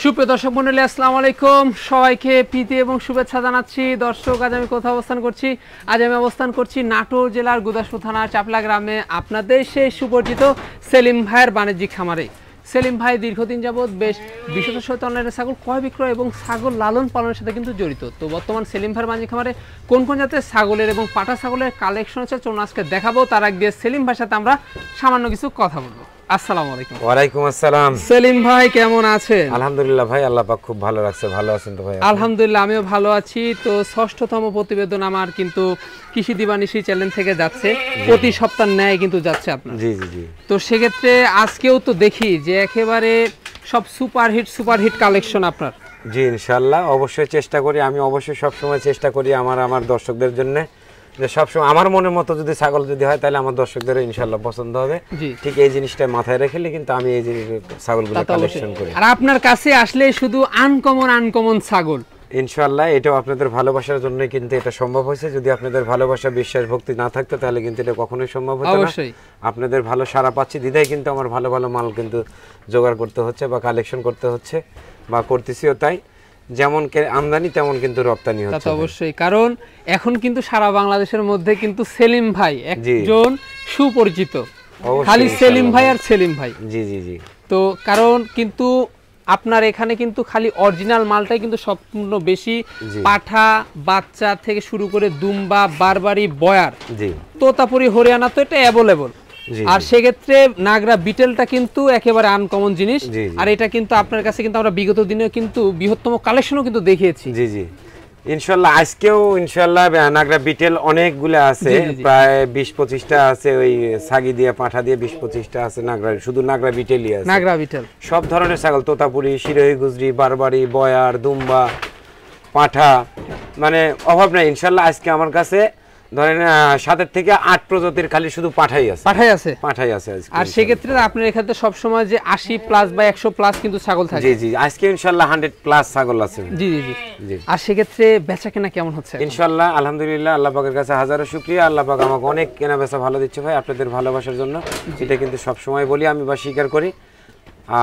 সুপ্রিয় দর্শক মণ্ডলী, আসসালামু আলাইকুম। সবাইকে প্রীতি এবং শুভেচ্ছা জানাচ্ছি। দর্শক, আজ আমি কোথাও অবস্থান করছি? আজ আমি অবস্থান করছি নাটোর জেলার গুদাসপুর থানার চাপলা গ্রামে, আপনাদের সেই সুপরিচিত সেলিম ভাইয়ের বাণিজ্যিক খামারে। সেলিম ভাই দীর্ঘদিন যাবৎ বেশ বিশেষ অনলাইনে ছাগল ক্রয় বিক্রয় এবং ছাগল লালন পালনের সাথে কিন্তু জড়িত। তো বর্তমান সেলিম ভাইয়ের বাণিজ্যিক খামারে কোন কোন জাতের ছাগলের এবং পাটা ছাগলের কালেকশন আছে চলুন আজকে দেখাবো। তার আগে সেলিম ভাইয়ের সাথে আমরা সামান্য কিছু কথা বলবো। আসসালামু আলাইকুম। ওয়ালাইকুম আসসালাম। সেলিম ভাই কেমন আছেন? আলহামদুলিল্লাহ ভাই, আল্লাহ পাক খুব ভালো রাখছে। ভালো আছেন তো ভাই? আলহামদুলিল্লাহ, আমিও ভালো আছি। তো ষষ্ঠতম প্রতিবেদন আমার কিন্তু কৃষি দিবানিশি চ্যানেল থেকে যাচ্ছে, প্রতি সপ্তাহ ন্যায় কিন্তু যাচ্ছে আপনার। জি জি জি। তো সেক্ষেত্রে আজকেও তো দেখি যে একেবারে সব সুপারহিট কালেকশন আপনার। জি ইনশাআল্লাহ, অবশ্যই চেষ্টা করি। আমি অবশ্যই সবসময় চেষ্টা করি আমার দর্শকদের জন্য যে সবসময় আমার মনের মতো যদি ছাগল যদি হয় তাহলে আমার দর্শকদেরও ইনশাআল্লাহ পছন্দ হবে। ঠিক এই জিনিসটা মাথায় রেখেলে কিন্তু আমি এই জিনিস ছাগলগুলো কালেকশন করি। আর আপনার কাছে আসলে শুধু আনকমন ছাগল ইনশাআল্লাহ, এটাও আপনাদের ভালোবাসার জন্যই কিন্তু এটা সম্ভব হয়েছে। যদি আপনাদের ভালোবাসা বিশ্বাস ভক্তি না থাকতো তাহলে কিন্তু এটা কখনোই সম্ভব হতো না। আপনাদের ভালো সাড়া পাচ্ছি দিদাই কিন্তু আমার ভালো ভালো মাল কিন্তু জোগাড় করতে হচ্ছে বা কালেকশন করতে হচ্ছে বা করতেছিও। তাই যেমন আমদানি তেমন কিন্তু রপ্তানি হচ্ছে। অবশ্যই, কারণ এখন কিন্তু সারা বাংলাদেশের মধ্যে কিন্তু সেলিম ভাই একজন সুপরিচিত, খালি সেলিম ভাই আর সেলিম ভাই। জি জি জি। তো কারণ কিন্তু আপনার এখানে কিন্তু খালি অরিজিনাল মালটাই কিন্তু সম্পূর্ণ বেশি, পাঠা বাচ্চা থেকে শুরু করে দুম্বা বারবারি বয়ার তোতাপুরি হরিয়ানা তো এটা অ্যাভেলেবল। আর সেক্ষেত্রে নাগরা বিটেলটা কিন্তু একেবারে আনকমন জিনিস। আর এটা কিন্তু আপনার কাছে কিন্তু আমরা বিগত দিনেও কিন্তু বৃহত্তম কালেকশনও কিন্তু দেখিয়েছি। জি জি ইনশাআল্লাহ, আজকেও ইনশাআল্লাহ নাগরা বিটেল অনেকগুলো আছে, প্রায় 20-25টা আছে। ওই ছাগি দিয়ে পাঠা দিয়ে 20-25টা আছে নাগরা, শুধু নাগরা বিটেলই আছে। নাগরা বিটেল সব ধরনের ছাগল, তোতাপুরি, শিরোহী, গুজরি, বারবারি, বয়ার, দুম্বা, পাঠা, মানে অভাব নাই ইনশাআল্লাহ। আজকে আমার কাছে ধরেন 7 থেকে 8 প্রজাতির খালি শুধু পাঠাই আছে। আর সেক্ষেত্রে আপনার এখানে সব সময় যে 80+ বা 100+ কিন্তু ছাগল থাকে। জি জি, আজকে ইনশাআল্লাহ 100+ ছাগল আছে। জি জি জি। আর সেক্ষেত্রে বেচাকেনা কেমন হচ্ছে? ইনশাআল্লাহ আলহামদুলিল্লাহ, আল্লাহ পাকের কাছে হাজারো শুকরিয়া। আল্লাহ পাক আমাকে অনেক কেনা বেচা ভালো দিচ্ছে ভাই, আপনাদের ভালোবাসার জন্য। এটা কিন্তু সব সময় বলি আমি বা স্বীকার করি।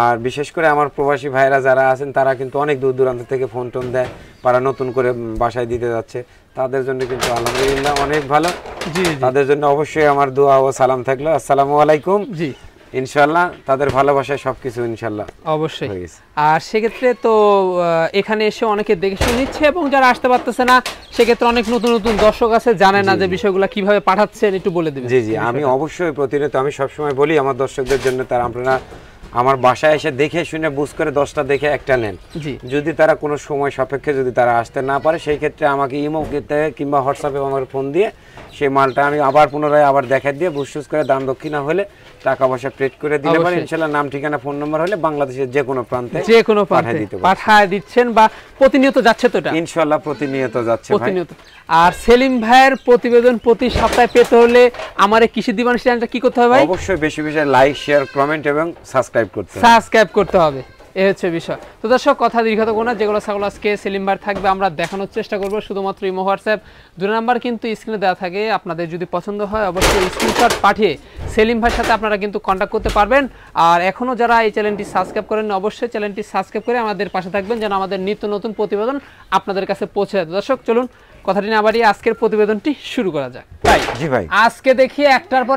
আর বিশেষ করে আমার প্রবাসী ভাইরা যারা আছেন তারা কিন্তু অনেক দূর দূরান্ত থেকে ফোন টোন দেয়, তারা নতুন করে বাসায় দিতে যাচ্ছে, তাদের জন্য কিন্তু আলহামদুলিল্লাহ অনেক ভালো। তাদের জন্য অবশ্যই আমার দোয়া ও সালাম থাকলো। আসসালামু আলাইকুম। জি ইনশাআল্লাহ, তাদের ভালোবাসায় সবকিছু ইনশাআল্লাহ অবশ্যই। আর সেক্ষেত্রে তো এখানে এসে অনেকে দেখে শুনে নিচ্ছে, এবং যারা আসতে পারতেছে না সেক্ষেত্রে অনেক নতুন নতুন দর্শক আছে, জানে না যে বিষয়গুলো কিভাবে পাঠাচ্ছেন, একটু বলে দিবেন। জি জি, আমি অবশ্যই প্রতিনিয়ত আমি সবসময় বলি আমার দর্শকদের জন্য, তারা আপনারা আমার বাসায় এসে দেখে শুনে বুঝ করে 10টা দেখে একটা নেন। যদি তারা কোনো সময় সাপেক্ষে যদি তারা আসতে না পারে, সেই ক্ষেত্রে আমাকে ইমোতে কিংবা হোয়াটসঅ্যাপে আমার ফোন দিয়ে সেই মালটা আমি আবার পুনরায় আবার দেখা দিয়ে বুঝসুস করে দাম দক্ষিণা হলে টাকা পয়সা পেড করে দিলে পারে ইনশাআল্লাহ। নাম ঠিকানা ফোন নাম্বার হলে বাংলাদেশের যে কোনো প্রান্তে পাঠিয়ে দিচ্ছেন বা প্রতিনিয়ত যাচ্ছে তো এটা ইনশাআল্লাহ প্রতিনিয়ত যাচ্ছে ভাই। আর সেলিম ভাইয়ের প্রতিবেদন প্রতি সপ্তাহে পেতে হলে আমার এই কৃষি দিবানিশি চ্যানেলটা কি করতে হবে ভাই? অবশ্যই বেশি বেশি লাইক শেয়ার কমেন্ট এবং সাবস্ক্রাইব করতে হবে। এই হচ্ছে বিষয়। তো দর্শক, কথা দীর্ঘত কোনা, যেগুলো ছাগল আজকে সেলিম ভাই থাকবে আমরা দেখানোর চেষ্টা করব। শুধুমাত্র ইমো হোয়াটসঅ্যাপ 2 নাম্বার কিন্তু স্ক্রিনে দেওয়া থাকে। আপনাদের যদি পছন্দ হয় অবশ্যই স্ক্রিনশট পাঠিয়ে সেলিম ভাইয়ের সাথে আপনারা কিন্তু কন্ট্যাক্ট করতে পারবেন। আর এখনো যারা এই চ্যানেলটি সাবস্ক্রাইব করেন অবশ্যই চ্যানেলটি সাবস্ক্রাইব করে আমাদের পাশে থাকবেন, যেন আমাদের নিত্য নতুন প্রতিবেদন আপনাদের কাছে পৌঁছে যায়। দর্শক চলুন কথাটি না বাড়িয়ে আজকের প্রতিবেদনটি শুরু করা যাক। জি ভাই, আজকে দেখি একটার পর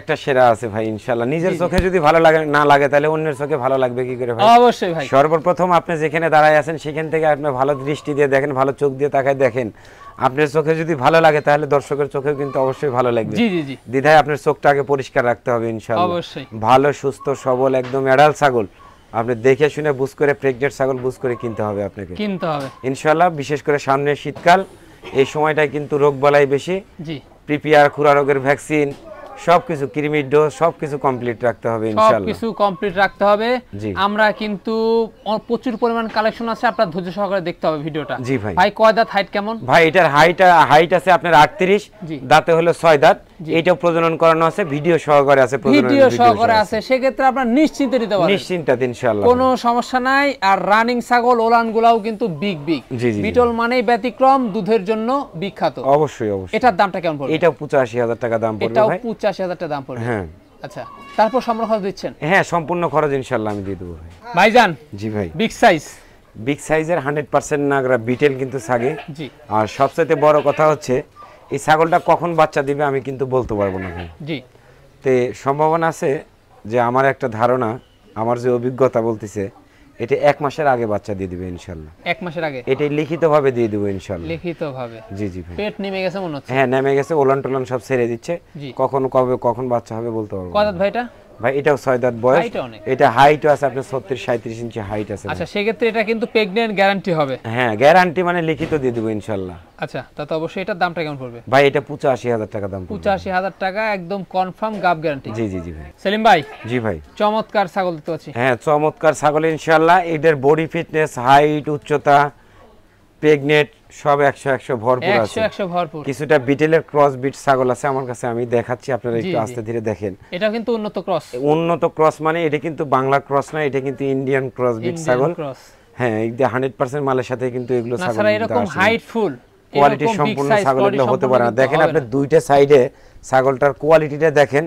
একটা সেরা আছে ভাই ইনশাআল্লাহ। নিজের চোখে যদি ভালো লাগে না লাগে তাহলে অন্যের চোখে ভালো লাগবে কি করে ভাই? অবশ্যই ভাই। সর্বপ্রথম আপনি যেখানে দাঁড়ায় আছেন সেখান থেকে আপনি ভালো দৃষ্টি দিয়ে দেখেন, ভালো চোখ দিয়ে তাকায় দেখেন। আপনার চোখে যদি ভালো লাগে তাহলে দর্শকের চোখেও কিন্তু অবশ্যই ভালো লাগবে। জি জি জি। দ্বিধায় আপনার চোখটা আগে পরিষ্কার রাখতে হবে ইনশাআল্লাহ। অবশ্যই ভালো সুস্থ সবল একদম অ্যাডাল ছাগল আপনি দেখে শুনে বুঝ করে, প্রেগনেন্ট ছাগল বুঝ করে কিনতে হবে আপনাকে ইনশাআল্লাহ। বিশেষ করে সামনে শীতকাল, এই সময়টায় কিন্তু রোগবালাই বেশি। প্রিপিয়ার, খুরা রোগের ভ্যাকসিন, সবকিছু কৃমির ডোজ সবকিছু কমপ্লিট রাখতে হবে ইনশাআল্লাহ। আমরা কিন্তু প্রচুর পরিমাণ কালেকশন আছে, আপনার ধৈর্য সহকারে দেখতে হবে ভিডিওটা। জি ভাই। ভাই কয় দাঁত, হাইট কেমন? ভাই এটার হাইট আছে আপনার 38, দাঁতে হলো 6 দাঁত। এইটাও প্রজনন করানো আছে, ভিডিও সহকারে আছে, সেক্ষেত্রে আপনারা নিশ্চিন্তে নিতে পারেন, নিশ্চিন্তাতে ইনশাআল্লাহ কোনো সমস্যা নাই। আর রানিং ছাগল ওলানগুলাও কিন্তু বিগ বিটল মানেই ব্যতিক্রম, দুধের জন্য বিখ্যাত। অবশ্যই। এটার দামটা কেমন পড়বে? এটাও 85,000 টাকা দাম পড়বে ভাই। 85,000 টাকা দাম পড়বে। হ্যাঁ। আচ্ছা, তারপর সম্পূর্ণ খরচ দিচ্ছেন? হ্যাঁ, সম্পূর্ণ খরচ ইনশাআল্লাহ আমি দিয়ে দেবো ভাই। ভাইজান জি ভাই, বিগ সাইজ, বিগ সাইজের 100% নাগরা বিটেল কিন্তু ছাগে। জি। আর সবচেয়ে বড় কথা হচ্ছে এই ছাগলটা কখন বাচ্চা দিবে আমি কিন্তু বলতে পারবো না ভাই। জি। তে সম্ভাবনা আছে যে আমার একটা ধারণা, আমার যে অভিজ্ঞতা বলতেছে এটা 1 মাসের আগে বাচ্চা দিয়ে দিবে ইনশাআল্লাহ। 1 মাসের আগে? এটাই লিখিতভাবে দিয়ে দেবো ইনশাআল্লাহ। লিখিতভাবে? জি জি ভাই। পেট নেমে গেছে মনে হচ্ছে? হ্যাঁ, নেমে গেছে, ওলান টোলান সব ছেড়ে দিচ্ছে। জি। কখন কবে কখন বাচ্চা হবে বলতে পারবো না। কত ভাই এটা? ভাই এটাও 6 দাঁত বয়স। এটা হাইটও আছে আপনার 36-37 ইঞ্চি হাইট আছে। আচ্ছা, সেক্ষেত্রে এটা কিন্তু প্রেগন্যান্ট গ্যারান্টি হবে? হ্যাঁ, গ্যারান্টি মানে লিখিত দিয়ে দেবো ইনশাআল্লাহ। আচ্ছা, তাতে অবশ্যই এটার দামটা কেমন পড়বে? ভাই এটা 85,000 টাকা দাম পড়বে। 85,000 টাকা একদম কনফার্ম গাব গ্যারান্টি? জি জি জি ভাই। সেলিম ভাই। জি ভাই। চমৎকার ছাগল দেখতে পাচ্ছি। হ্যাঁ, চমৎকার ছাগল ইনশাআল্লাহ। এদের বডি ফিটনেস, হাইট, উচ্চতা, প্রেগনেট সব 100 ভরপুর আছে। 100 ভরপুর। কিছুটা বিটেলের ক্রস বিট ছাগল আছে আমার কাছে, আমি দেখাচ্ছি, আপনারা একটু আস্তে ধীরে দেখেন। এটা কিন্তু উন্নত ক্রস। উন্নত ক্রস মানে এটা কিন্তু বাংলা ক্রস না, এটা কিন্তু ইন্ডিয়ান ক্রস বিট ছাগল। হ্যাঁ, এই 100% মালের সাথে কিন্তু এগুলো ছাগল। না এরকম হাইট ফুল কোয়ালিটি সম্পূর্ণ ছাগল এগুলো হতে পারে না। দেখেন আপনি দুইটা সাইডে ছাগলটার কোয়ালিটিটা দেখেন।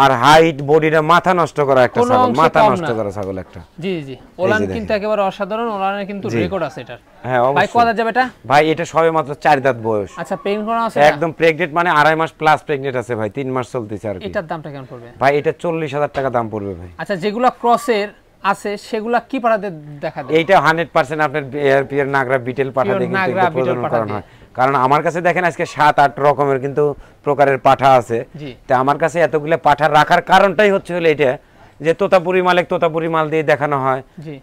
আর হাইট, বডিটা মাথা নষ্ট করা একটা ছাগল, মাথা নষ্ট করা ছাগল একটা। জি জি। ওলান কিন্তু একেবারে অসাধারণ, ওলানের কিন্তু রেকর্ড আছে এটার। হ্যাঁ অবশ্যই। ভাই কত যাবে এটা? ভাই এটা সবে মাত্র 4 দাঁত বয়স। আচ্ছা, প্রেগন্যান্ট করা আছে? একদম প্রেগন্যান্ট মানে 2.5 মাস প্লাস প্রেগন্যান্ট আছে ভাই, 3 মাস চলতেছে আর কি। এটার দামটা কেমন পড়বে? ভাই এটা 40,000 টাকা দাম পড়বে ভাই। আচ্ছা, যেগুলা ক্রসের আছে সেগুলা কি পাঠাতে দেখা দেয়? এইটা 100% আপনার এআরপি এর নাগরা বিটেল পাঠাতে কিন্তু এগুলো প্রজনন করানো হয়। কারণ আমার কাছে দেখেন আজকে 7-8 রকমের কিন্তু প্রকারের পাঠা আছে। তা আমার কাছে এতগুলো পাঠা রাখার কারণটাই হচ্ছে হলো এটা যে তোতাপুরি মালিক তোতাপুরি মাল দিয়ে দেখানো হয়,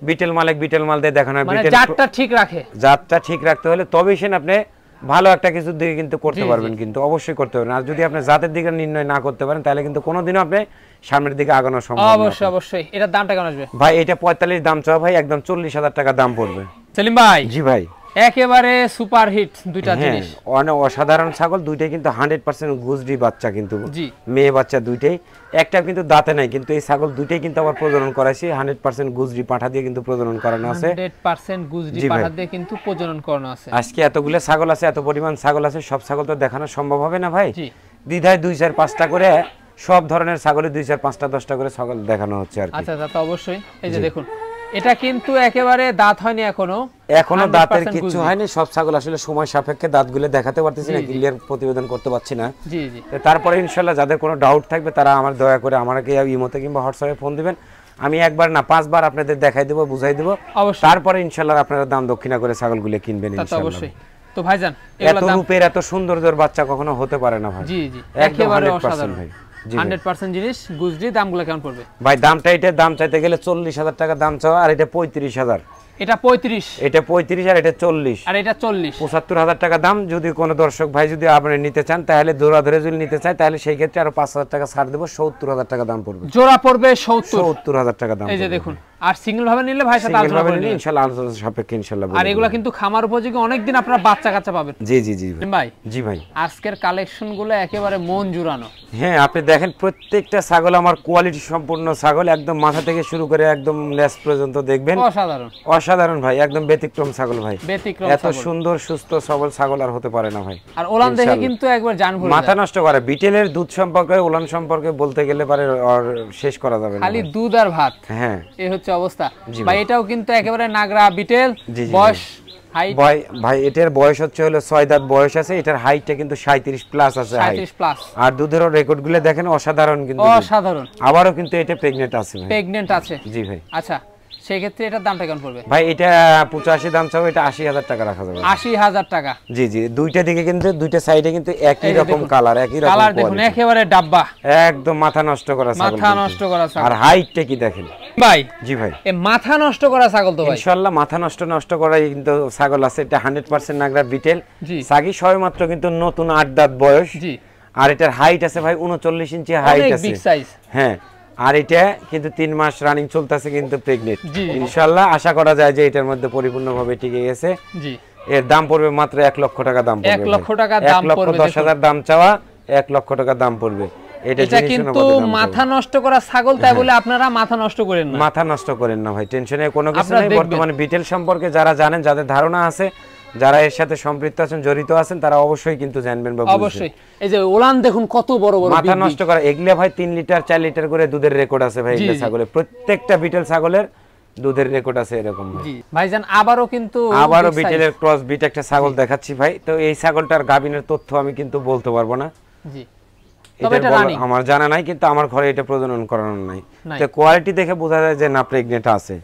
বিটেল মালিক বিটেল মাল দিয়ে দেখানো হয়। বিটেল জাতটা ঠিক রাখে, জাতটা ঠিক রাখতে হলে তবেই সেন আপনি ভালো একটা কিছুর দিকে কিন্তু করতে পারবেন, কিন্তু অবশ্যই করতে পারবেন। আর যদি আপনি জাতের দিকে নির্ণয় না করতে পারেন তাহলে কিন্তু কোনোদিনও আপনি সামনের দিকে আগানো সম্ভব না। অবশ্যই অবশ্যই। এটার দামটা কেমন আসবে? ভাই এটা 45 দাম চাও ভাই, একদম 40,000 টাকা দাম পড়বে। সেলিম ভাই। জি ভাই। একেবারে সুপার হিট দুইটা জিনিস, অনেক অসাধারণ ছাগল দুইটাই, কিন্তু 100% গুজরি বাচ্চা, কিন্তু মেয়ে বাচ্চা দুইটাই। একটা কিন্তু দাঁতে নাই, কিন্তু এই ছাগল দুইটাই কিন্তু আবার প্রজনন করাইছি 100% গুজরি পাঠা দিয়ে কিন্তু প্রজনন করানো আছে। 100% গুজরি পাঠা দিয়ে কিন্তু প্রজনন করানো আছে। আজকে এতগুলো ছাগল আছে, এত পরিমাণ ছাগল আছে, সব ছাগল তো দেখানো সম্ভব হবে না ভাই। দ্বিধায় 2-4-5টা করে সব ধরনের ছাগলের 2-4-5টা 10টা করে ছাগল দেখানো হচ্ছে আর কি। আচ্ছা, তা তো অবশ্যই। এই যে দেখুন, এটা কিন্তু একেবারে দাঁত হয়নি এখনো দাঁতের কিছু হয়নি। সব ছাগল আসলে সময় সাপেক্ষে দাঁতগুলো দেখাতে পারতেছি না, ক্লিয়ার প্রতিবেদন করতে পারছি না। জি জি। তারপরে ইনশাআল্লাহ যাদের কোনো ডাউট থাকবে তারা আমার দয়া করে আমাকে ইমোতে কিংবা হোয়াটসঅ্যাপে ফোন দিবেন। আমি একবার না 5 বার আপনাদের দেখাই দেব, বুঝাই দেব। তারপরে ইনশাআল্লাহ আপনারা দাম দক্ষিণা করে ছাগলগুলো কিনবেন ইনশাআল্লাহ। অবশ্যই। তো ভাইজান, এত রূপের এত সৌন্দর্যের বাচ্চা কখনো হতে পারে না ভাই। জি জি, একেবারে অসাধারণ ভাই। 100% জিনিস। গুজরি দামগুলো কেমন পড়বে? ভাই দামটা এটা দাম চাইতে গেলে 40,000 টাকা দাম চাওয়া, আর এটা 35,000। এটা 35, এটা 35 আর এটা 40, আর এটা 40, 75,000 টাকা দাম। যদি কোনো দর্শক ভাই যদি আপনি নিতে চান তাহলে জোড়া ধরে যদি নিতে চায় তাহলে সেই ক্ষেত্রে আরো 5,000 টাকা ছাড় দেব, 70,000 টাকা দাম পড়বে। জোড়া পড়বে 70,000 টাকা দাম। এই যে দেখুন, আর সিঙ্গেল ভাবে নিলে ভাই সাথে আলোচনা করে নিন ইনশাআল্লাহ, আলোচনা সাপেক্ষে ইনশাআল্লাহ। আর এগুলা কিন্তু খামার উপযোগী, অনেক দিন আপনারা বাচ্চা কাচ্চা পাবেন। জি জি জি ভাই। জি ভাই, আজকের কালেকশন গুলো একেবারে মন জুড়ানো। হ্যাঁ, আপনি দেখেন প্রত্যেকটা ছাগল আমার কোয়ালিটি সম্পূর্ণ ছাগল, একদম মাথা থেকে শুরু করে একদম লেজ পর্যন্ত দেখবেন অসাধারণ অসাধারণ ভাই, একদম ব্যতিক্রম ছাগল ভাই। ব্যতিক্রম, এত সুন্দর সুস্থ সবল ছাগল আর হতে পারে না ভাই। আর ওলান দেখে কিন্তু একবার জান ভরে মাথা নষ্ট করে। বিটেলের দুধ সম্পর্কে ওলান সম্পর্কে বলতে গেলে পারে আর শেষ করা যাবে না, খালি দুধ আর ভাত। হ্যাঁ, এই হচ্ছে অবস্থা ভাই। এটাও কিন্তু একেবারে নাগরা বিটেল। বয়স ভাই এটার বয়স হচ্ছে হলো 6 দাঁত বয়স আছে। এটার হাইটটা কিন্তু 37 প্লাস আছে, 37 প্লাস। আর দুধের রেকর্ড গুলো দেখেন অসাধারণ, কিন্তু অসাধারণ। আবারও কিন্তু এটা প্রেগন্যান্ট আছে, প্রেগন্যান্ট আছে। জি ভাই। আচ্ছা, সেই ক্ষেত্রে এটার দামটা কেমন পড়বে? ভাই এটা 85 দাম চাও, এটা 80,000 টাকা রাখা যাবে। 80,000 টাকা? জি জি। দুইটা দিকে কিন্তু দুইটা সাইডে কিন্তু একই রকম কালার, একই রকম কালার। দেখুন একেবারে ডাব্বা, একদম মাথা নষ্ট করা ছাগল, মাথা নষ্ট করা ছাগল। আর হাইটটা কি দেখেন ভাই। জি ভাই, এই মাথা নষ্ট করা ছাগল তো ভাই ইনশাআল্লাহ মাথা নষ্ট করাই কিন্তু ছাগল আছে। এটা 100% নাগরা বিটেল সাগি, সবেমাত্র কিন্তু নতুন 8 দাঁত বয়স। জি। আর এটার হাইট আছে ভাই 39 ইঞ্চি হাইট আছে, বিগ সাইজ। হ্যাঁ, আর এটা কিন্তু 3 মাস রানিং চলতেছে, কিন্তু প্রেগন্যান্ট। ইনশাআল্লাহ আশা করা যায় যে এটার মধ্যে পরিপূর্ণভাবে টিকে গেছে। জি। এর দাম পড়বে মাত্র 1 লক্ষ টাকা দাম পড়বে। 1 লক্ষ টাকা দাম পড়বে। 1,10,000 দাম চাওয়া, 1 লক্ষ টাকা দাম পড়বে। এটা কিন্তু মাথা নষ্ট করা ছাগল, তাই বলে আপনারা মাথা নষ্ট করেন না, মাথা নষ্ট করেন না ভাই, টেনশনে কোনো কিছু নেই। বর্তমানে বিটেল সম্পর্কে যারা জানেন, যাদের ধারণা আছে, যারা এর সাথে সম্পৃক্ত আছেন, জড়িত আছেন, তারা অবশ্যই কিন্তু জানবেন বা বুঝবেন। অবশ্যই। এই যে ওলান দেখুন কত বড় বড়, মাথা নষ্ট করা এগুলা ভাই 3 লিটার 4 লিটার করে দুধের রেকর্ড আছে ভাই। এগুলা ছাগলের প্রত্যেকটা বিটেল ছাগলের দুধের রেকর্ড আছে এরকম ভাই। জি ভাইজান, আবারও বিটেলের ক্রস বিট একটা ছাগল দেখাচ্ছি ভাই। তো এই ছাগলটার গাবিনের তথ্য আমি কিন্তু বলতে পারবো না, জি আমার জানা নাই, কিন্তু আমার ঘরে এটা প্রজনন করানো নাই। তো কোয়ালিটি দেখে বোঝা যায় যে না প্রেগন্যান্ট আছে,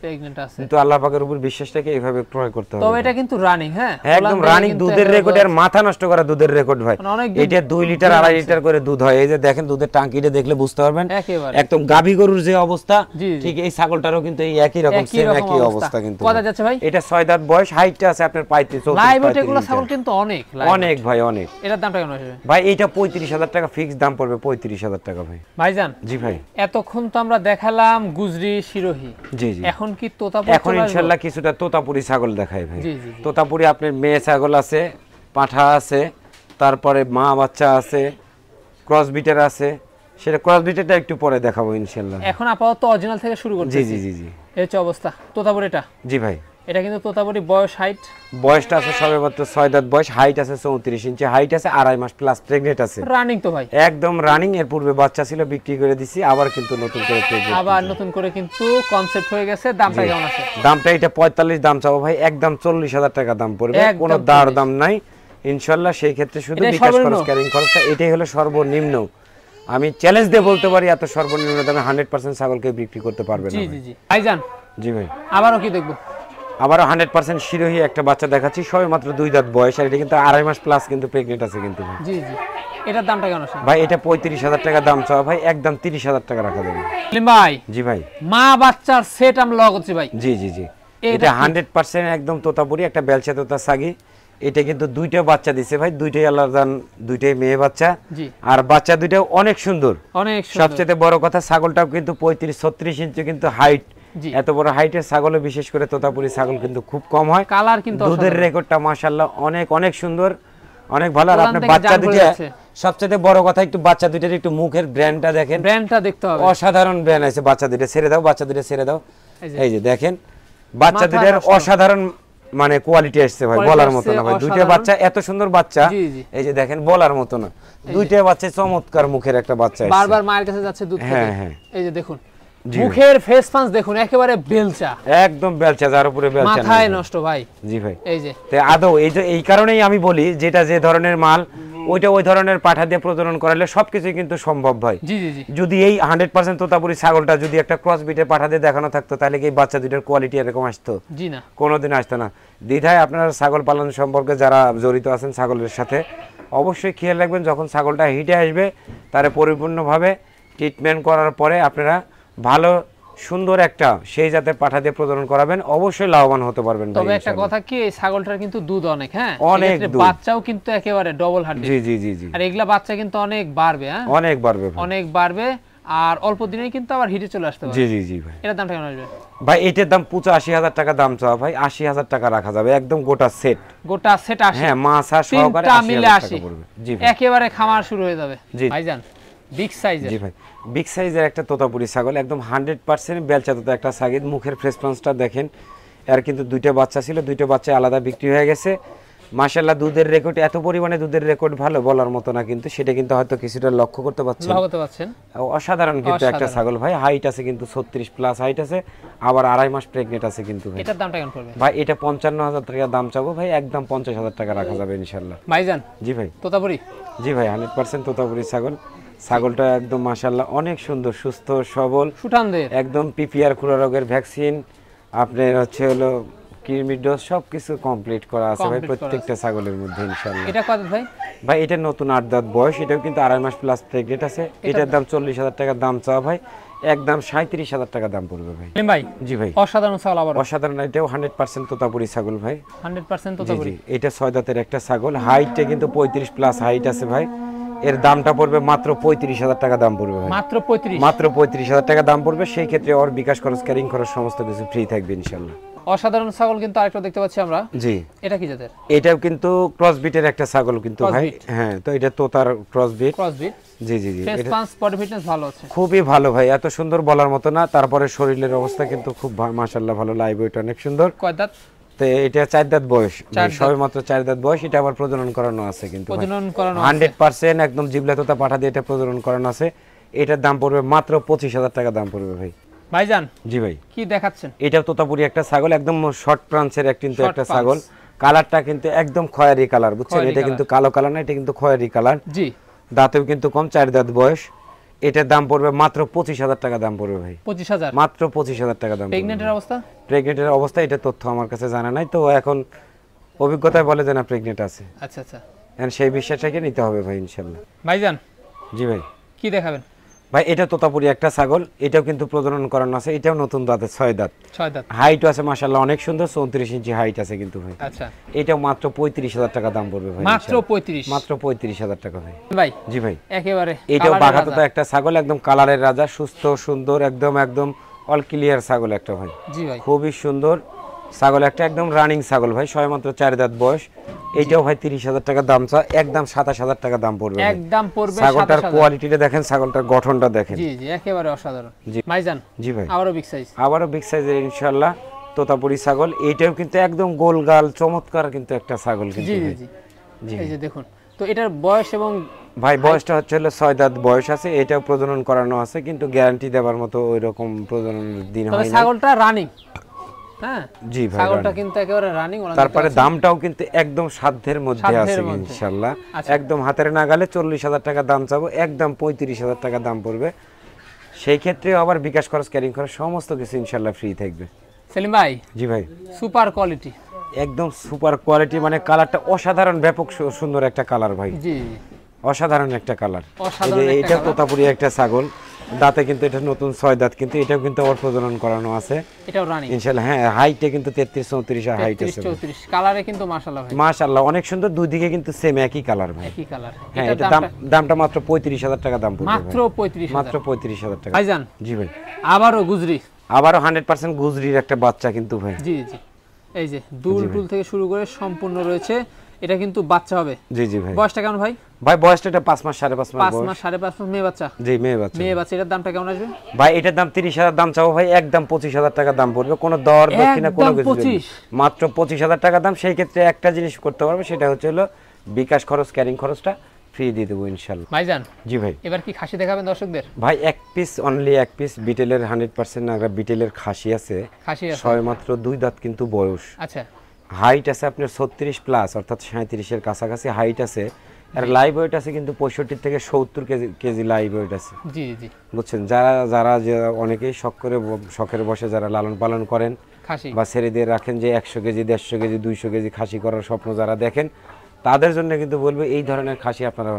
কিন্তু আল্লাহ পাকের উপর বিশ্বাস রেখে এইভাবে ক্রয় করতে হবে। তবে এটা কিন্তু রানিং, হ্যাঁ একদম রানিং দুধের রেকর্ড, আর মাথা নষ্ট করা দুধের রেকর্ড ভাই। এটা 2 লিটার 2.5 লিটার করে দুধ হয়। এই যে দেখেন দুধের টাঙ্কিটা দেখলে বুঝতে পারবেন একদম গাভী গরুর যে অবস্থা, ঠিক এই ছাগলটারও কিন্তু এই একই রকম সেম একই অবস্থা। কিন্তু কথা যাচ্ছে ভাই, এটা 6 দাঁত বয়স, হাইটটা আছে আপনার 35 লাইভ ওয়েটগুলো ছাগল কিন্তু অনেক ভাই অনেক। এটার দামটা কেমন আসবে ভাই? এটা 35,000 টাকা ফিক্স দাম পড়বে, 35,000 টাকা ভাই। ভাইজান জি ভাই, এতক্ষণ তো আমরা দেখালাম গুজরি শিরোহী, জি জি, এখন কি তোতাপুরি? এখন ইনশাআল্লাহ কিছুটা তোতাপুরি ছাগল দেখাই ভাই। তোতাপুরি আপনার মেয়ে ছাগল আছে, পাঠা আছে, তারপরে মা বাচ্চা আছে, ক্রস বিটার আছে। সেটা ক্রস বিটারটা একটু পরে দেখাবো ইনশাআল্লাহ। এখন আপাতত অরিজিনাল থেকে শুরু করতেছি। জি জি জি, এই হচ্ছে অবস্থা তোতাপুরিটা। জি ভাই, এটা কিন্তু তোতাপুরি বয়স হাইট, বয়সটা আছে সবেমাত্র 6 দাঁত বয়স, হাইট আছে 34 ইঞ্চি, হাইট আছে 2.5 মাস প্লাস, প্রেগন্যান্ট আছে। রানিং তো ভাই, একদম রানিং। এর পূর্বে বাচ্চা ছিল, বিক্রি করে দিছি, আবার কিন্তু নতুন করে প্রেগন্যান্ট, আবার নতুন করে কিন্তু কনসেপ্ট হয়ে গেছে। দামটা কেমন আছে? দামটা এটা 45 দাম চাও ভাই, একদম 40,000 টাকা দাম পড়বে, কোনো দার দাম নাই ইনশাআল্লাহ। সেই ক্ষেত্রে শুধু বিকাশ খরচ, ক্যারিং খরচটা এটাই হলো সর্বনিম্ন। আমি চ্যালেঞ্জ দিয়ে বলতে পারি এত সর্বনিম্ন দামে 100% ছাগলকে বিক্রি করতে পারবে না। জি জি জি ভাইজান। জি ভাই, আবারও কি দেখবো? আবারও 100% শিরোহী একটা বাচ্চা দেখাচ্ছি, সবে মাত্র 2 দাঁত বয়স, আর এটা কিন্তু 2.5 মাস প্লাস কিন্তু প্রেগন্যান্ট আছে কিন্তু ভাই। জি জি, এটার দামটা কেমন আছে ভাই? এটা 35,000 টাকা দাম চাওয়া ভাই, একদম 30,000 টাকা রাখা যাবে ভাই। জি ভাই, মা বাচ্চার সেট আমরা লগ করছি ভাই। জি জি জি, এটা 100% একদম তোতাপুরি একটা বেলচা তোতা সাগি। এটা কিন্তু 2টা বাচ্চা দিছে ভাই, 2টাই আল্লাহর দান, 2টাই মেয়ে বাচ্চা। আর বাচ্চা 2টাও অনেক সুন্দর, অনেক সুন্দর। সবচেয়ে বড় কথা ছাগলটাও কিন্তু 35-36 ইঞ্চি কিন্তু হাইট। এত বড় হাইটের ছাগলে বিশেষ করে তোতাপুরি ছাগল কিন্তু খুব কম হয়। কালার কিন্তু দুধের রেকর্ডটা মাশাআল্লাহ অনেক অনেক সুন্দর, অনেক ভালো। আর আপনি বাচ্চা 2টা, সবচেয়ে বড় কথা একটু বাচ্চা 2টার একটু মুখের ব্র্যান্ডটা দেখেন, ব্র্যান্ডটা দেখতে হবে, অসাধারণ ব্র্যান্ড আছে। বাচ্চা 2টা ছেড়ে দাও, বাচ্চা 2টা ছেড়ে দাও, এই যে দেখেন বাচ্চা 2টার অসাধারণ মানে কোয়ালিটি আসছে ভাই, বলার মতো না ভাই। 2টা বাচ্চা এত সুন্দর বাচ্চা, এই যে দেখেন বলার মতো না। 2টা বাচ্চা চমৎকার মুখের একটা বাচ্চা, বারবার মায়ের কাছে যাচ্ছে দুধ খেতে। হ্যাঁ হ্যাঁ, এই যে দেখুন মুখের ফেস পাঁচ দেখুন, একেবারে বেলচা, একদম বেলচা, যার উপরে বেলচা, মাথায় নষ্ট ভাই। জি ভাই, এই যে তে আদৌ এই কারণেই আমি বলি যেটা যে ধরনের মাল ওইটা ওই ধরনের পাঠা দিয়ে প্রজনন করালে সবকিছু কিন্তু সম্ভব হয়। জি জি জি, যদি এই 100% তোতাপুরি ছাগলটা যদি একটা ক্রস বিটের পাঠা দিয়ে দেখানো থাকতো, তাহলে কি এই বাচ্চা 2টার কোয়ালিটি এরকম আসতো? জি না, কোনোদিন আসতো না। দ্বিধায় আপনারা ছাগল পালন সম্পর্কে যারা জড়িত আছেন ছাগলের সাথে, অবশ্যই খেয়াল রাখবেন যখন ছাগলটা হিটে আসবে তারে পরিপূর্ণভাবে ট্রিটমেন্ট করার পরে আপনারা ভালো সুন্দর একটা সেই জাতের পাঠা দিয়ে প্রজনন করাবেন, অবশ্যই লাভবান হতে পারবেন। তবে একটা কথা কি, এই ছাগলটার কিন্তু দুধ অনেক, হ্যাঁ অনেক দুধ, বাচ্চাও কিন্তু একেবারে ডবল হাড্ডি। জি জি জি জি, আর এগুলা বাচ্চা কিন্তু অনেক বাড়বে, হ্যাঁ অনেক বাড়বে, অনেক বাড়বে, আর অল্প দিনেই কিন্তু আবার হিটে চলে আসতে পারে। জি জি জি ভাই। এটার দামটা কেমন আসবে ভাই? এটার দাম 85,000 টাকা দাম চাওয়া ভাই, 80,000 টাকা রাখা যাবে, একদম গোটা সেট, গোটা সেট 80, হ্যাঁ মাছ আর সহকারে 80,000 টাকা পড়বে। জি ভাই, একেবারে খামার শুরু হয়ে যাবে ভাইজান। বিগ সাইজের, জি ভাই, বিগ সাইজের একটা তোতাপুরি ছাগল, একদম 100% বেলচা তোতা একটা ছাগল। মুখের ফ্রেশপান্সটা দেখেন, এর কিন্তু 2টা বাচ্চা ছিল, 2টা বাচ্চা আলাদা বিক্রি হয়ে গেছে মাশাআল্লাহ। দুধের রেকর্ড এত পরিমাণে, দুধের রেকর্ড ভালো বলার মতো না, কিন্তু সেটা কিন্তু হয়তো কিছুটা লক্ষ্য করতে পারছেন। অসাধারণ কিন্তু একটা ছাগল ভাই, হাইট আছে কিন্তু 36 প্লাস হাইট আছে, আবার 2.5 মাস প্রেগন্যান্ট আছে কিন্তু ভাই। এটার দামটা কেমন পড়বে ভাই? এটা 55,000 টাকা দাম চাবো ভাই, একদম 50,000 টাকা রাখা যাবে ইনশাআল্লাহ ভাইজান। জি ভাই, তোতাপুরি, জি ভাই, 100% তোতাপুরি ছাগল। ছাগলটা একদম মাশাআল্লাহ অনেক সুন্দর, সুস্থ সবল, সুঠামদের, একদম পিপিআর খুরা রোগের ভ্যাকসিন, আপনার হচ্ছে হলো কৃমি ডোজ সবকিছু কমপ্লিট করা আছে ভাই প্রত্যেকটা ছাগলের মধ্যে ইনশাআল্লাহ। এটা কত ভাই? ভাই এটা নতুন 8 দাঁত বয়স, এটাও কিন্তু 2.5 মাস প্লাস প্রেগন্যান্ট আছে। এটার দাম 40,000 টাকা দাম চাওয়া ভাই, একদম 37,000 টাকা দাম পড়বে ভাই। ভাই জি ভাই, অসাধারণ ছাগল, আবার অসাধারণ। এটাও 100% তোতাপুরি ছাগল ভাই, 100% তোতাপুরি। এটা 6 দাঁতের একটা ছাগল, হাইটটা কিন্তু 35 প্লাস হাইট আছে ভাই। এর দামটা পড়বে মাত্র 35,000 টাকা দাম পড়বে ভাই, মাত্র 35, মাত্র 35,000 টাকা দাম পড়বে। সেই ক্ষেত্রে ওর বিকাশ খরচ, ক্যারিং খরচ সমস্ত কিছু ফ্রি থাকবে ইনশাআল্লাহ। অসাধারণ ছাগল কিন্তু আরেকটা দেখতে পাচ্ছি আমরা। জি, এটা কি জাতের? এটাও কিন্তু ক্রস বিটের একটা ছাগল কিন্তু ভাই, হ্যাঁ। তো এটা তোতার ক্রস বিট, জি জি জি। ফেসপান্স বডি ফিটনেস ভালো আছে, খুবই ভালো ভাই, এত সুন্দর বলার মতো না। তারপরে শরীরের অবস্থা কিন্তু খুব মাশাআল্লাহ ভালো, লাইভ ওয়েট অনেক সুন্দর। কয় দাঁত? তো এটা 4 দাঁত বয়স, সবে মাত্র 4 দাঁত বয়স। এটা আবার প্রজনন করানো আছে কিন্তু প্রজনন করানো আছে 100% একদম জিবলা তোতা পাঠা দিয়ে এটা প্রজনন করানো আছে। এটার দাম পড়বে মাত্র 25,000 টাকা দাম পড়বে ভাই। ভাইজান জি ভাই, কি দেখাচ্ছেন? এটা তোতাপুরি একটা ছাগল, একদম শর্ট প্রান্সের কিন্তু একটা ছাগল। কালারটা কিন্তু একদম খয়েরি কালার, বুঝছেন? এটা কিন্তু কালো কালার না, এটা কিন্তু খয়েরি কালার। জি, দাঁতেও কিন্তু কম, 4 দাঁত বয়স। এটার দাম পড়বে মাত্র 25,000 টাকা দাম পড়বে ভাই। 25,000 মাত্র 25,000 টাকা দাম। প্রেগন্যান্টের অবস্থা? প্রেগন্যান্টের অবস্থা এটা তথ্য আমার কাছে জানা নাই, তো এখন অভিজ্ঞতায় বলে যে না প্রেগন্যান্ট আছে। আচ্ছা আচ্ছা, এখন সেই বিশ্বাসটাকে নিতে হবে ভাই ইনশাআল্লাহ। ভাইজান জি ভাই, কি দেখাবেন? ভাই এটা তোতাপুরি একটা ছাগল, এটাও কিন্তু প্রজনন করানো আছে। এটাও নতুন দাঁতের, 6 দাঁত। হাইটও আছে মাশাআল্লাহ অনেক সুন্দর, 34 ইঞ্চি হাইট আছে কিন্তু ভাই। আচ্ছা, এটাও মাত্র 35,000 টাকা দাম পড়বে ভাই। মাত্র 35,000 টাকা ভাই। ভাই জি ভাই, একেবারে এটাও বাঘাতোতা একটা ছাগল, একদম কালারের রাজা, সুস্থ সুন্দর, একদম অল ক্লিয়ার ছাগল একটা ভাই। জি ভাই, খুবই সুন্দর ছাগল একটা, একদম রানিং ছাগল ভাই, সবে মাত্র 4 দাঁত বয়স। এইটাও ভাই 30,000 টাকা দাম চা, একদম 27,000 টাকা দাম পড়বে। একদম পড়বে। ছাগলটার কোয়ালিটিটা দেখেন, ছাগলটার গঠনটা দেখেন। জি জি, একেবারে অসাধারণ। জি ভাইজান। জি ভাই, আবারও বিগ সাইজের ইনশাআল্লাহ তোতাপুরি ছাগল। এইটাও কিন্তু একদম গোলগাল চমৎকার কিন্তু একটা ছাগল কিন্তু। জি জি জি, এই যে দেখুন তো, এটার বয়স এবং ভাই বয়সটা হচ্ছে 6 দাঁত বয়স আছে। এটাও প্রজনন করানো আছে, কিন্তু গ্যারান্টি দেওয়ার মতো ওইরকম প্রজননের দিন হয় না। ছাগলটা রানিং। হ্যাঁ জি ভাই, ছাগলটা কিন্তু একেবারে রানিং। তারপরে দামটাও কিন্তু একদম সাধ্যের মধ্যে আছে ইনশাআল্লাহ। একদম হাতের নাগালে 40,000 টাকা দাম চাবো, একদম 35,000 টাকা দাম পড়বে। সেই ক্ষেত্রে আবার বিকাশ খরচ, ক্যারিং খরচ সমস্ত কিছু ইনশাআল্লাহ ফ্রি থাকবে। সেলিম ভাই। জি ভাই, সুপার কোয়ালিটি, একদম সুপার কোয়ালিটি, মানে কালারটা অসাধারণ, ব্যাপক সুন্দর একটা কালার ভাই। জি, অসাধারণ একটা কালার। এটা তোতাপুরি একটা ছাগল, দাঁতে কিন্তু এটা নতুন 6 দাঁত, কিন্তু এটাও কিন্তু আবার প্রজনন করানো আছে। এটাও রানিং ইনশাআল্লাহ। হ্যাঁ, হাইটে কিন্তু 33-34 এর হাইট আছে। 34 কালারে কিন্তু মাশাআল্লাহ ভাই, মাশাআল্লাহ অনেক সুন্দর। দুই দিকে কিন্তু সেম একই কালার ভাই, একই কালার। হ্যাঁ, এটা দামটা মাত্র 35,000 টাকা দাম পড়বে। মাত্র 35,000 টাকা ভাইজান। জি ভাই, আবারও গুজরি, আবারও 100% গুজরির একটা বাচ্চা কিন্তু ভাই। জি জি, এই যে দুল থেকে শুরু করে সম্পূর্ণ রয়েছে। এটা কিন্তু বাচ্চা হবে। জি জি ভাই, বয়সটা কেমন ভাই? ভাই বয়সটা এটা 5 মাস 5.5 মাস। 5 মাস 5.5 মাস মেয়ে বাচ্চা। জি, মেয়ে বাচ্চা। এটার দামটা কেমন আসবে? ভাই এটার দাম 30,000 দাম চাও ভাই, একদম 25,000 টাকা দাম পড়বে। কোনো দর দক্ষিণা কোনো কিছু নেই, মাত্র 25,000 টাকা দাম। সেই ক্ষেত্রে একটা জিনিস করতে পারবে, সেটা হচ্ছে হলো বিকাশ খরচ, ক্যারিং খরচটা ফ্রি দিয়ে দেবো ইনশাআল্লাহ। ভাইজান। জি ভাই, এবার কি খাসি দেখাবেন দর্শকদের? ভাই এক পিস, অনলি এক পিস বিটেলের 100% নাগরা বিটেলের খাসি আছে। সবে মাত্র 2 দাঁত কিন্তু বয়স। আচ্ছা, হাইট আছে আপনার 36 প্লাস, অর্থাৎ 37 এর কাছাকাছি হাইট আছে। আর লাইভ ওয়েট আছে কিন্তু 65 থেকে 70 কেজি লাইভ ওয়েট আছে। জি জি, বুঝছেন? যারা যে অনেকেই শখের বসে যারা লালন পালন করেন বা ছেড়ে দিয়ে রাখেন যে 100 কেজি 150 কেজি 200 কেজি খাসি করার স্বপ্ন যারা দেখেন, তাদের জন্য কিন্তু বলবো এই ধরনের খাসি আপনারা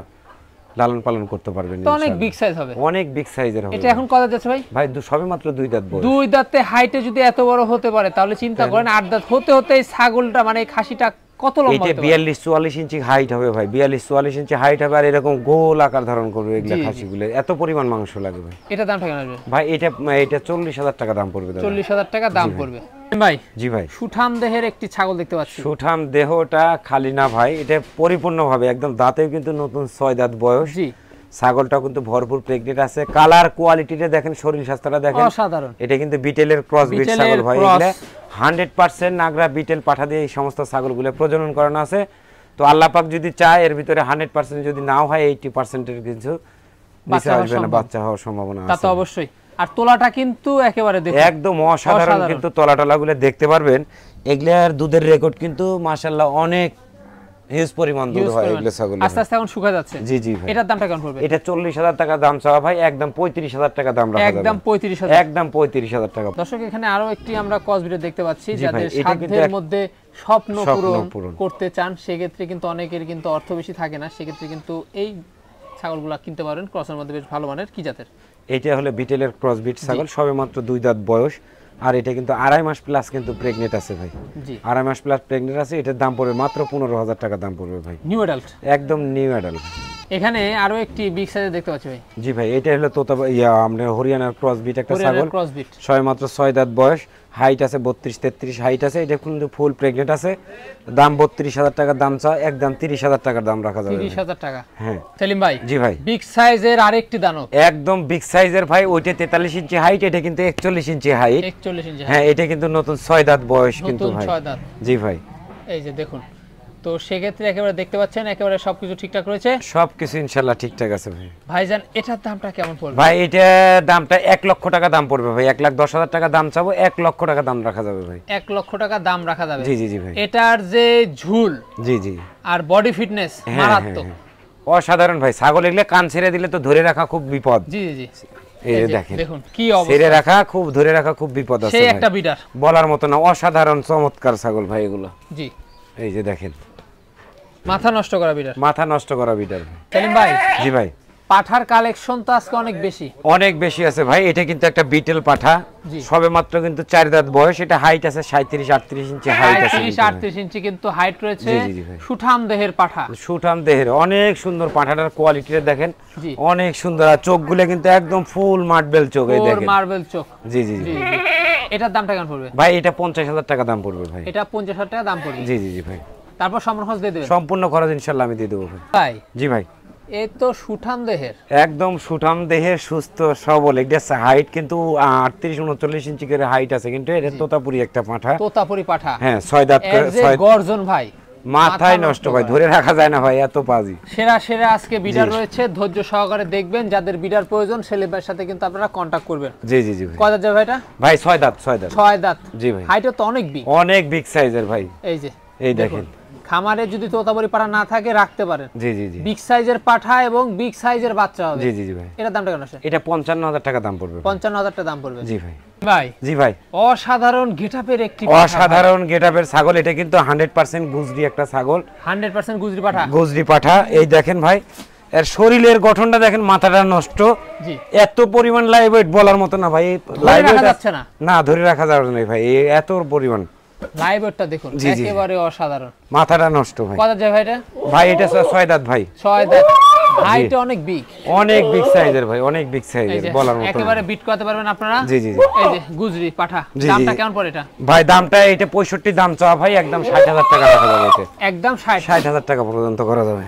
লালন পালন করতে পারবেন। তো অনেক বিগ সাইজ হবে, অনেক বিগ সাইজের হবে। এটা এখন কত যাচ্ছে ভাই? ভাই সবে মাত্র 2 দাঁত বয়স। 2 দাঁতে হাইটে যদি এত বড় হতে পারে, তাহলে চিন্তা করেন 8 দাঁত হতে হতে এই ছাগলটা, মানে এই খাসিটা কত লম্বা হবে? এটা 42-44 ইঞ্চি হাইট হবে ভাই, 42-44 ইঞ্চি হাইট হবে। আর এরকম গোল আকার ধারণ করবে এগুলা খাসিগুলো, এত পরিমাণ মাংস লাগে ভাই। এটা দামটা কেমন আসবে ভাই? এটা 40,000 টাকা দাম পড়বে। 40,000 টাকা দাম পড়বে ভাই। জি ভাই, সুঠাম দেহের একটি ছাগল দেখতে পাচ্ছি। সুঠাম দেহটা খালি না ভাই, এটা পরিপূর্ণভাবে একদম দাঁতেও কিন্তু নতুন 6 দাঁত বয়স। জি, ছাগলটা কিন্তু ভরপুর প্রেগনেন্ট আছে। কালার কোয়ালিটিটা দেখেন, শরীর স্বাস্থ্যটা দেখেন, অসাধারণ। এটা কিন্তু বিটেলের ক্রস বিট ছাগল ভাই। এগুলা 100% নাগরা বিটেল পাঠা দিয়ে এই সমস্ত ছাগলগুলো প্রজনন করানো আছে। তো আল্লাহ পাক যদি চায় এর ভিতরে 100% যদি নাও হয়, 80% এর কিছু নিচে আসবে না, বাচ্চা হওয়ার সম্ভাবনা আছে। তা তো অবশ্যই। আর তোলাটা কিন্তু একেবারে দেখুন, একদম অসাধারণ। কিন্তু তোলাটালাগুলো দেখতে পারবেন, এগুলার দুধের রেকর্ড কিন্তু মাশাআল্লাহ অনেক হিউজ পরিমাণ দুধ হয় এগুলো ছাগল। আস্তে আস্তে এখন শুকা যাচ্ছে। জি জি ভাই, এটার দামটা কেমন পড়বে? এটা 40,000 টাকা দাম চাওয়া ভাই, একদম 35,000 টাকা দাম রাখা যাবে। একদম 35,000, একদম 35,000 টাকা। দর্শক, এখানে আরো একটি আমরা ক্রস ভিডিও দেখতে পাচ্ছি, যাদের সাধ্যের মধ্যে স্বপ্ন পূরণ করতে চান, সেক্ষেত্রে কিন্তু অনেকের কিন্তু অর্থ বেশি থাকে না, সেক্ষেত্রে কিন্তু এই ছাগলগুলা কিনতে পারেন। ক্রসের মধ্যে বেশ ভালো মানের। কি জাতের? এটা হলো বিটেলের ক্রস বিট ছাগল, সবে মাত্র 2 দাঁত বয়স। আর এটা কিন্তু 2.5 মাস প্লাস কিন্তু প্রেগনেন্ট আছে ভাই। জি, 2.5 মাস প্লাস প্রেগনেন্ট আছে। এটার দাম পড়বে মাত্র 15,000 টাকা দাম পড়বে ভাই। নিউ অ্যাডাল্ট, একদম নিউ অ্যাডাল্ট। এখানে আরো একটি বিগ সাইজ দেখতে পাচ্ছি ভাই। জি ভাই, এটা হলো আমরা হরিয়ানার ক্রস বিট একটা ছাগল, সবে মাত্র 6 দাঁত বয়স। হাইট আছে 32-33 হাইট আছে, এটা কিন্তু ফুল প্রেগনেন্ট আছে। দাম 32,000 টাকা দাম চাও, একদম 30,000 টাকার দাম রাখা যাবে। 30,000 টাকা। হ্যাঁ সেলিম ভাই, জি ভাই, বিগ সাইজের আরেকটি দানব, একদম বিগ সাইজের ভাই। ওইটা 43 ইঞ্চি হাইট, এটা কিন্তু 41 ইঞ্চি হাইট। 41 ইঞ্চি। হ্যাঁ, এটা কিন্তু নতুন 6 দাঁত বয়স কিন্তু ভাই। 6 দাঁত। জি ভাই, এই যে দেখুন, তো সেক্ষেত্রে একেবারে দেখতে পাচ্ছেন একেবারে সবকিছু ঠিকঠাক রয়েছে, সবকিছু ইনশাআল্লাহ ঠিকঠাক আছে ভাই। ভাইজান এটার দামটা কেমন পড়বে? ভাই এটা দামটা 1 লক্ষ টাকা দাম পড়বে ভাই। 1,10,000 টাকা দাম চাবো, 1 লক্ষ টাকা দাম রাখা যাবে ভাই। 1 লক্ষ টাকা দাম রাখা যাবে। জি জি জি ভাই। এটার যে ঝুল, জি জি, আর বডি ফিটনেস মারাত্মক, অসাধারণ ভাই। ছাগল এগুলো কান ছেড়ে দিলে তো ধরে রাখা খুব বিপদ। জি জি জি, এই যে দেখেন, দেখুন কি অবস্থা, ছেড়ে রাখা খুব, ধরে রাখা খুব বিপদ আছে। সেই একটা বিডার বলার মতো না, অসাধারণ চমৎকার ছাগল ভাই এগুলো। জি, এই যে দেখেন, মাথা নষ্ট করা বিডার, মাথা নষ্ট করা বিডার। সেলিম ভাই, জি ভাই, পাঠার কালেকশন তো আজকে অনেক বেশি, অনেক বেশি আছে ভাই। এটা কিন্তু একটা বিটেল পাঠা, জি, সবে মাত্র কিন্তু 4 দাঁত বয়স। এটা হাইট আছে 37-38 ইঞ্চি হাইট আছে, 37-38 ইঞ্চি কিন্তু হাইট রয়েছে। জি জি জি ভাই, সুঠাম দেহের পাঠা, সুঠাম দেহের, অনেক সুন্দর। পাঠাটার কোয়ালিটিটা দেখেন, জি, অনেক সুন্দর। আর চোখগুলো কিন্তু একদম ফুল মার্বেল চোখ, এই দেখেন, মার্বেল চোখ। জি জি জি। এটার দামটা কেমন পড়বে ভাই? এটা 50,000 টাকা দাম পড়বে ভাই। এটা 50,000 টাকা দাম পড়বে। জি জি জি ভাই। তারপর সম্পূর্ণ খরচ দিয়ে দেবেন? সম্পূর্ণ খরচ ইনশাআল্লাহ আমি দিয়ে দেবো ভাই। ভাই জি ভাই, এই তো সুঠাম দেহের, একদম সুঠাম দেহের, সুস্থ সবল। এটা হাইট কিন্তু 38-39 ইঞ্চি করে হাইট আছে, কিন্তু এটা তোতাপুরি একটা পাঠা। তোতাপুরি পাঠা, হ্যাঁ 6 দাঁত করে, 6 গর্জন ভাই, মাথায় নষ্ট ভাই, ধরে রাখা যায় না ভাই, এত পাজি। সেরা সেরা আজকে বিডার রয়েছে, ধৈর্য সহকারে দেখবেন। যাদের বিডার প্রয়োজন সেলিম ভাইয়ের সাথে কিন্তু আপনারা কন্টাক্ট করবেন। জি জি জি ভাই। কয় দাঁত যাবে এটা? ভাই 6 দাঁত, 6 দাঁত। 6 দাঁত। জি ভাই, হাইটও তো অনেক বিগ, অনেক বিগ সাইজের ভাই। এই যে এই দেখেন, খামারে যদি তোতাপুরি পাঠা না থাকে রাখতে পারেন। জি জি জি, বিগ সাইজের পাঠা এবং বিগ সাইজের বাচ্চা হবে। জি জি জি ভাই। এটার দামটা কেমন আছে? এটা 55,000 টাকা দাম পড়বে। 55,000 টাকা দাম পড়বে। জি ভাই। ভাই জি ভাই, অসাধারণ গেটআপের একটি পাঠা, অসাধারণ গেটআপের ছাগল। এটা কিন্তু 100% গুজরি একটা ছাগল, 100% গুজরি পাঠা। গুজরি পাঠা। এই দেখেন ভাই, এর শরীরের গঠনটা দেখেন, মাথাটা নষ্ট, জি, এত পরিমাণ লাইভ ওয়েট বলার মতো না ভাই। লাইভ রাখা যাচ্ছে না, না ধরে রাখা যাবে না ভাই, এত পরিমাণ লাইভ ওয়েটটা দেখুন, জি, জি। একেবারে অসাধারণ। মাথাটা নষ্ট ভাই। কত যায় ভাই এটা? ভাই এটা 6 দাঁত ভাই। 6 দাঁত, হাইট অনেক বিগ, অনেক বিগ সাইজের ভাই, অনেক বিগ সাইজের, বলার মতো না। একেবারে বিট করতে পারবেন আপনারা। জি জি জি। এই যে গুজরি পাঠা, জি, দামটা জি। কেমন পড়ে এটা? ভাই দামটা এটা 65 দাম চাওয়া ভাই, একদম 60,000 টাকা রাখা যাবে। একদম 60,000 টাকা পর্যন্ত করা যাবে।